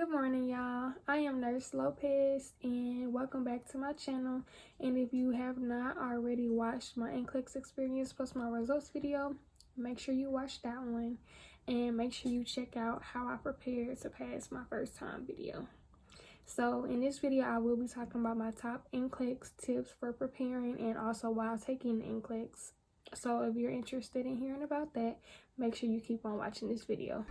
Good morning, y'all. I am Nurse Lopez and welcome back to my channel. And if you have not already watched my NCLEX experience plus my results video, make sure you watch that one and make sure you check out how I prepared to pass my first time video. So in this video, I will be talking about my top NCLEX tips for preparing and also while taking NCLEX. So if you're interested in hearing about that, make sure you keep on watching this video.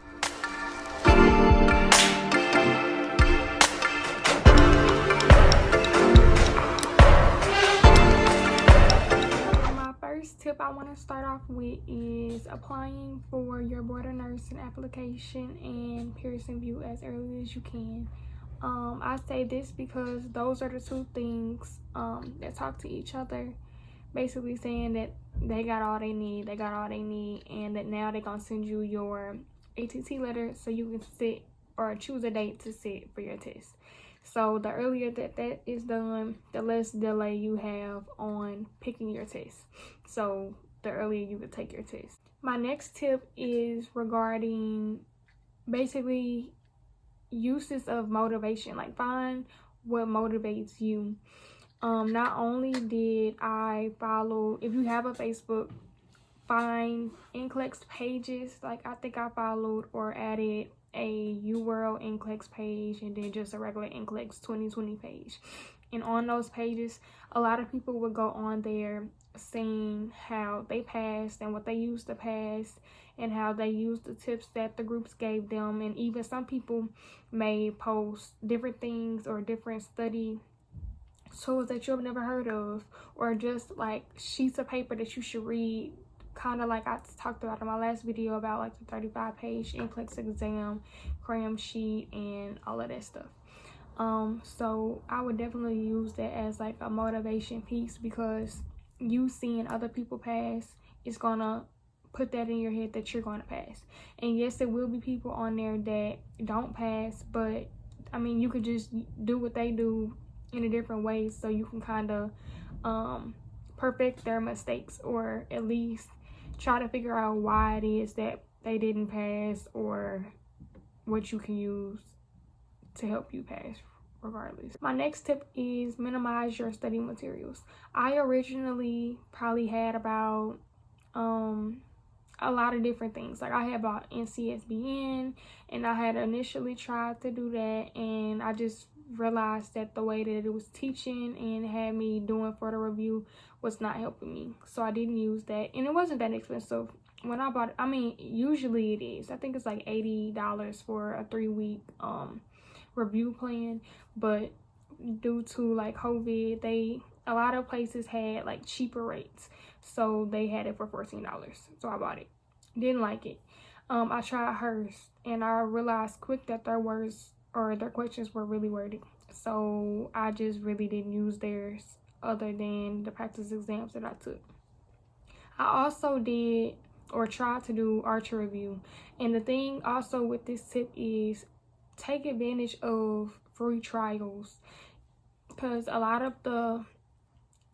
My first tip I want to start off with is applying for your board of nursing application and Pearson VUE as early as you can. I say this because those are the two things that talk to each other, basically saying that they got all they need, and that now they're gonna send you your ATT letter so you can sit or choose a date to sit for your test. So the earlier that is done, the less delay you have on picking your test. So the earlier you can take your test. My next tip is regarding basically uses of motivation. Like, find what motivates you. Not only did I follow, if you have a Facebook, find NCLEX pages. Like, I think I followed or added a UWorld NCLEX page and then just a regular NCLEX 2020 page. And on those pages, a lot of people would go on there saying how they passed and what they used to pass and how they used the tips that the groups gave them. And even some people may post different things or different study tools that you've never heard of, or just like sheets of paper that you should read, kind of like I talked about in my last video about like the 35-page NCLEX exam cram sheet and all of that stuff. So I would definitely use that as like a motivation piece, because you seeing other people pass is gonna put that in your head that you're gonna pass. And yes, there will be people on there that don't pass, but I mean, you could just do what they do in a different way, so you can kind of perfect their mistakes, or at least try to figure out why it is that they didn't pass, or what you can use to help you pass regardless. My next tip is minimize your study materials. I originally probably had about a lot of different things. Like, I had bought NCSBN and I had initially tried to do that, and I just realized that the way that it was teaching and had me doing for the review was not helping me, so I didn't use that. And it wasn't that expensive when I bought it. I mean, usually it is. I think it's like $80 for a 3-week review plan, but due to like COVID, a lot of places had like cheaper rates, so they had it for $14, so I bought it. Didn't like it. I tried hers and I realized quick that their words or their questions were really wordy, so I just really didn't use theirs other than the practice exams that I took. I also did or tried to do Archer Review, and the thing also with this tip is take advantage of free trials, because a lot of the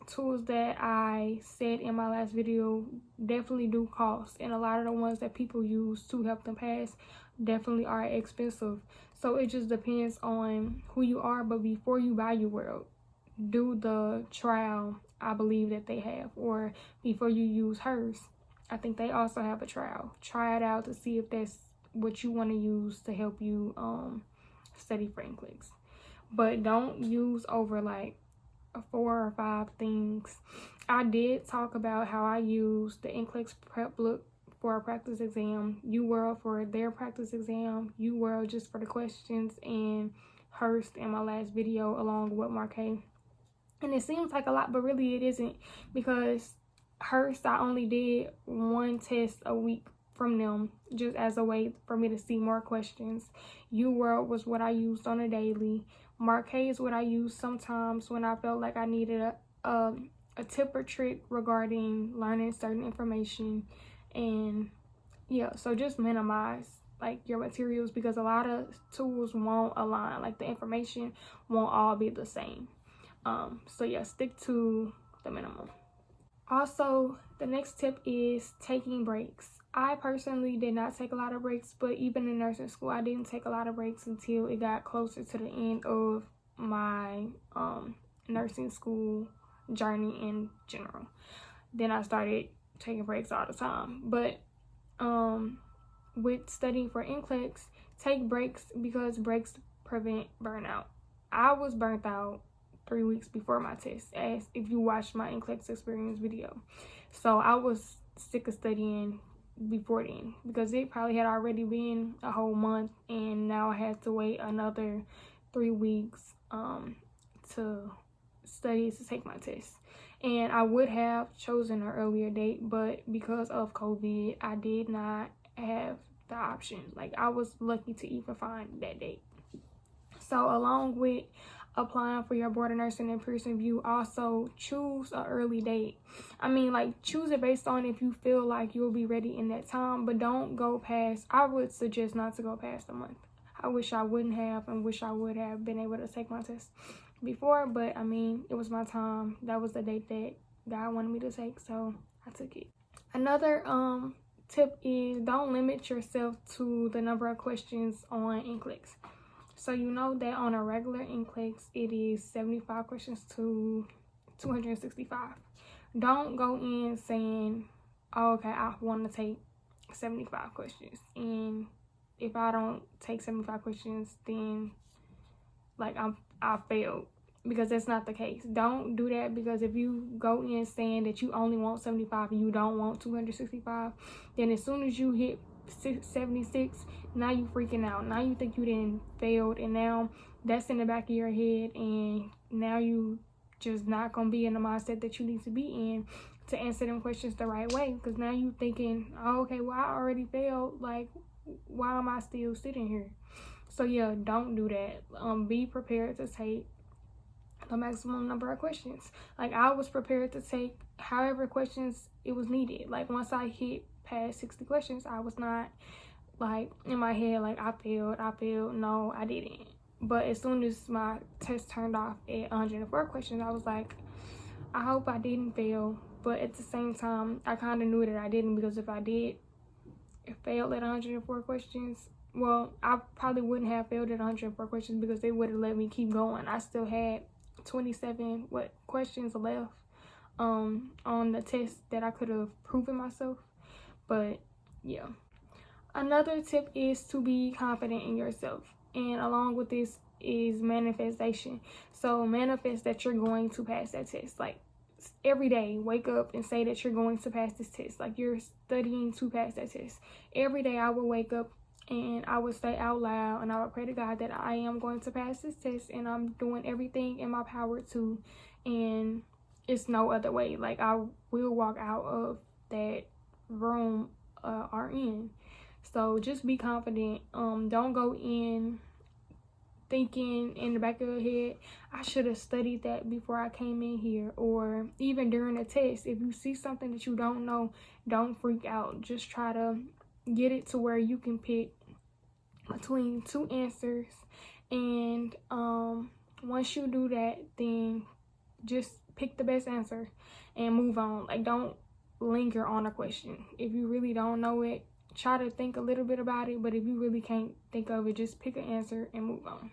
tools that I said in my last video definitely do cost, and a lot of the ones that people use to help them pass definitely are expensive. So it just depends on who you are. But before you buy UWorld, do the trial I believe that they have, or before you use hers, I think they also have a trial. Try it out to see if that's what you want to use to help you study for NCLEX. But don't use over like 4 or 5 things. I did talk about how I used the NCLEX prep book for a practice exam, UWorld for their practice exam, UWorld just for the questions, and Hearst in my last video along with Marquet. And it seems like a lot, but really it isn't, because Hearst, I only did 1 test a week from them just as a way for me to see more questions. UWorld was what I used on a daily. Marquet is what I used sometimes when I felt like I needed a tip or trick regarding learning certain information. And yeah, so just minimize like your materials, because a lot of tools won't align. Like, the information won't all be the same. So yeah, stick to the minimum. Also, the next tip is taking breaks. I personally did not take a lot of breaks, but even in nursing school, I didn't take a lot of breaks until it got closer to the end of my nursing school journey in general. Then I started taking breaks all the time. But with studying for NCLEX, take breaks because breaks prevent burnout. I was burnt out 3 weeks before my test, as if you watched my NCLEX experience video. So I was sick of studying before then because it probably had already been a whole month, and now I had to wait another 3 weeks to study to take my test. And I would have chosen an earlier date, but because of COVID, I did not have the option. Like, I was lucky to even find that date. So along with applying for your board of nursing in Pearson VUE, also choose an early date. I mean, like, choose it based on if you feel like you'll be ready in that time, but don't go past, I would suggest not to go past a month. I wish I wouldn't have, and wish I would have been able to take my test before, but I mean, it was my time. That was the date that God wanted me to take, so I took it. Another tip is don't limit yourself to the number of questions on NCLEX. So you know that on a regular NCLEX, it is 75 questions to 265. Don't go in saying, oh, okay, I want to take 75 questions. And if I don't take 75 questions, then like I failed. Because that's not the case. Don't do that, because if you go in saying that you only want 75 and you don't want 265, then as soon as you hit 76, now you freaking out. Now you think you didn't failed, and now that's in the back of your head, and now you just not gonna be in the mindset that you need to be in to answer them questions the right way. Because now you thinking, oh, okay, well, I already failed, like, why am I still sitting here? So yeah, don't do that. Be prepared to take the maximum number of questions. Like, I was prepared to take however questions it was needed. Like, once I hit past 60 questions, I was not like in my head like I failed. No, I didn't. But as soon as my test turned off at 104 questions, I was like, I hope I didn't fail. But at the same time, I kind of knew that I didn't, because if I did fail at 104 questions, well, I probably wouldn't have failed at 104 questions, because they would have let me keep going. I still had 27 questions left on the test that I could have proven myself. But yeah, another tip is to be confident in yourself, and along with this is manifestation. So manifest that you're going to pass that test. Like, every day, wake up and say that you're going to pass this test. Like, you're studying to pass that test. Every day I would wake up and I would say out loud, and I would pray to God that I am going to pass this test, and I'm doing everything in my power to, and it's no other way. Like, I will walk out of that room or in. So just be confident. Don't go in thinking in the back of your head, I should have studied that before I came in here. Or even during the test, if you see something that you don't know, don't freak out. Just try to get it to where you can pick between 2 answers, and once you do that, then just pick the best answer and move on. Like, don't linger on a question. If you really don't know it, try to think a little bit about it, but if you really can't think of it, just pick an answer and move on.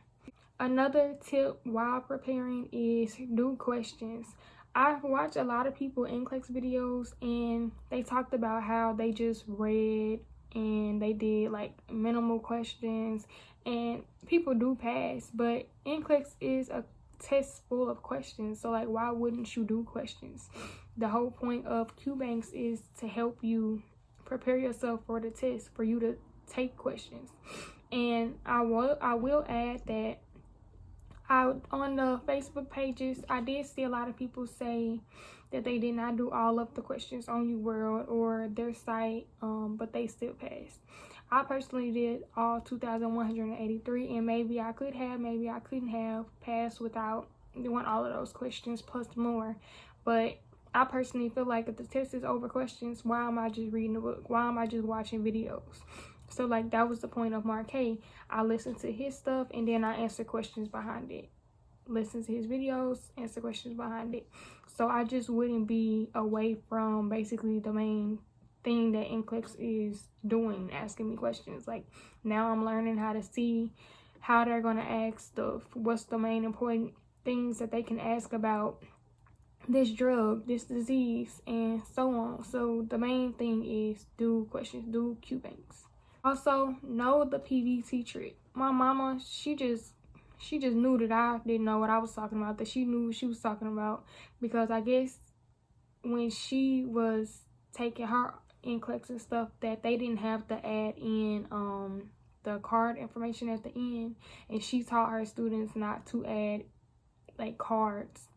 Another tip while preparing is do questions. I've watched a lot of people NCLEX videos, and they talked about how they just read and they did like minimal questions, and people do pass, but NCLEX is a test full of questions. So like, why wouldn't you do questions? The whole point of QBanks is to help you prepare yourself for the test, for you to take questions. And I will add that on the Facebook pages, I did see a lot of people say that they did not do all of the questions on UWorld or their site, but they still passed. I personally did all 2,183, and maybe I could have, maybe I couldn't have passed without doing all of those questions plus more. But I personally feel like if the test is over questions, why am I just reading the book? Why am I just watching videos? So like, that was the point of Mark K. I listened to his stuff, and then I answer questions behind it. Listen to his videos, answer questions behind it. So I just wouldn't be away from basically the main thing that NCLEX is doing, asking me questions. Like, now I'm learning how to see how they're going to ask stuff, what's the main important things that they can ask about this drug, this disease, and so on. So the main thing is do questions, do Q banks. Also, know the PVT trick. My mama, she just knew that I didn't know what I was talking about, that she knew what she was talking about, because I guess when she was taking her NCLEX and stuff, that they didn't have to add in the card information at the end, and she taught her students not to add like cards,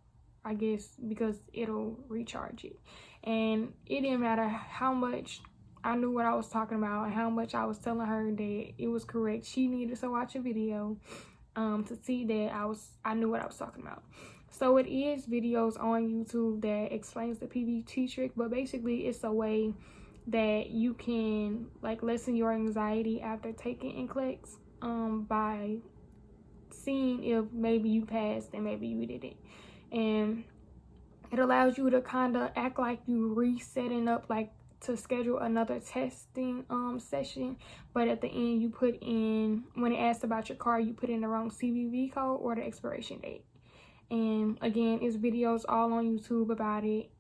I guess, because it'll recharge it. And it didn't matter how much I knew what I was talking about and how much I was telling her that it was correct. She needed to watch a video to see that I knew what I was talking about. So it is videos on YouTube that explains the PVT trick, but basically it's a way that you can like lessen your anxiety after taking NCLEX by seeing if maybe you passed and maybe you didn't. And it allows you to kind of act like you resetting up, like to schedule another testing session, but at the end you put in, when it asks about your car, you put in the wrong CVV code or the expiration date. And again, it's videos all on YouTube about it.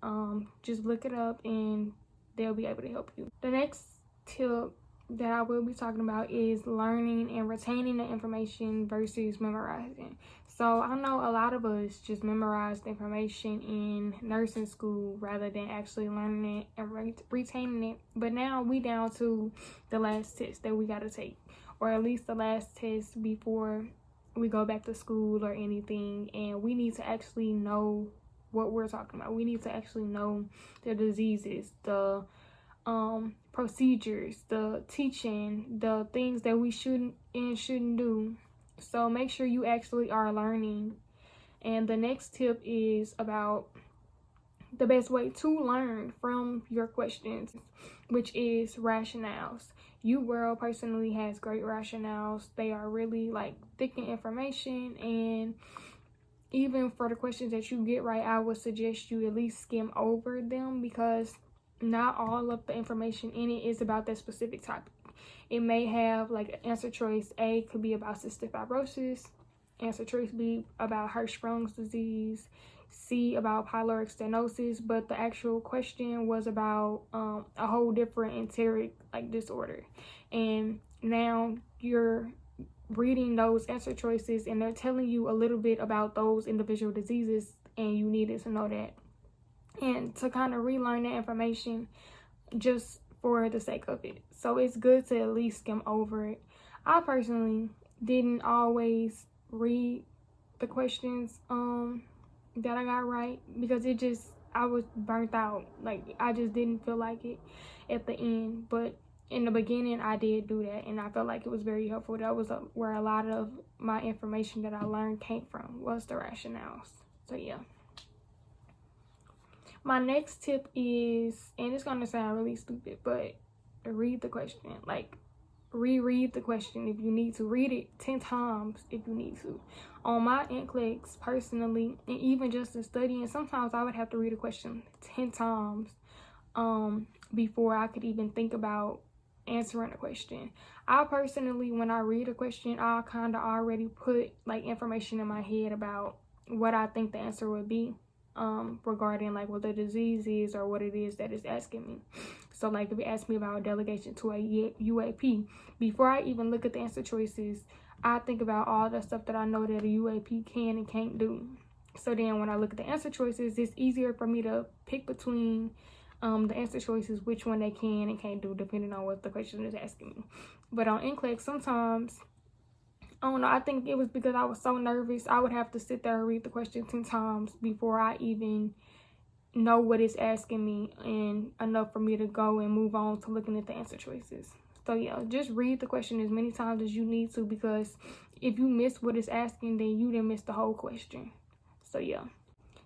Just look it up and they'll be able to help you. The next tip that I will be talking about is learning and retaining the information versus memorizing. So I know a lot of us just memorize the information in nursing school rather than actually learning it and retaining it. But now we down to the last test that we got to take, or at least the last test before we go back to school or anything, and we need to actually know what we're talking about. We need to actually know the diseases, the procedures, the teaching, the things that we shouldn't and shouldn't do. So make sure you actually are learning. And the next tip is about the best way to learn from your questions, which is rationales. UWorld personally has great rationales. They are really like thick in information, and even for the questions that you get right, I would suggest you at least skim over them, because not all of the information in it is about that specific topic. It may have like answer choice A could be about cystic fibrosis, answer choice B about Hirschsprung's disease, C about pyloric stenosis, but the actual question was about a whole different enteric like disorder. And now you're reading those answer choices and they're telling you a little bit about those individual diseases, and you needed to know that. And to kind of relearn that information just for the sake of it. So it's good to at least skim over it. I personally didn't always read the questions that I got right, because I was burnt out. Like, I just didn't feel like it at the end. But in the beginning, I did do that, and I felt like it was very helpful. That was where a lot of my information that I learned came from, was the rationales. So yeah. My next tip is, and it's gonna sound really stupid, but read the question. Like, reread the question if you need to. Read it 10 times if you need to. On my NCLEX personally, and even just in studying, sometimes I would have to read a question 10 times before I could even think about answering a question. I personally, when I read a question, I kind of already put like information in my head about what I think the answer would be regarding like what the disease is or what it is that it's asking me. So like if it asks me about delegation to a UAP, before I even look at the answer choices, I think about all the stuff that I know that a UAP can and can't do. So then when I look at the answer choices, it's easier for me to pick between the answer choices, which one they can and can't do, depending on what the question is asking me. But on NCLEX, sometimes, I don't know, I think it was because I was so nervous, I would have to sit there and read the question 10 times before I even know what it's asking me, and enough for me to go and move on to looking at the answer choices. So yeah, just read the question as many times as you need to, because if you miss what it's asking, then you didn't miss the whole question. So yeah.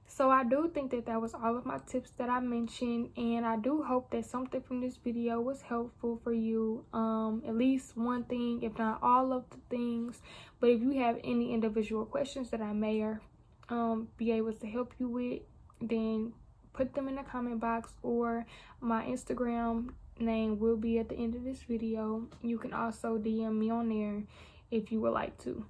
So I do think that that was all of my tips that I mentioned, and I do hope that something from this video was helpful for you. At least one thing, if not all of the things. But if you have any individual questions that I may be able to help you with, then put them in the comment box, or my Instagram name will be at the end of this video. You can also DM me on there if you would like to.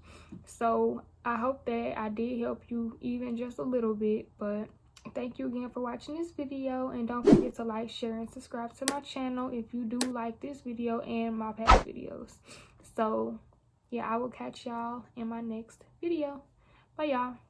So I hope that I did help you even just a little bit, but thank you again for watching this video, and don't forget to like, share, and subscribe to my channel if you do like this video and my past videos. So yeah, I will catch y'all in my next video. Bye y'all.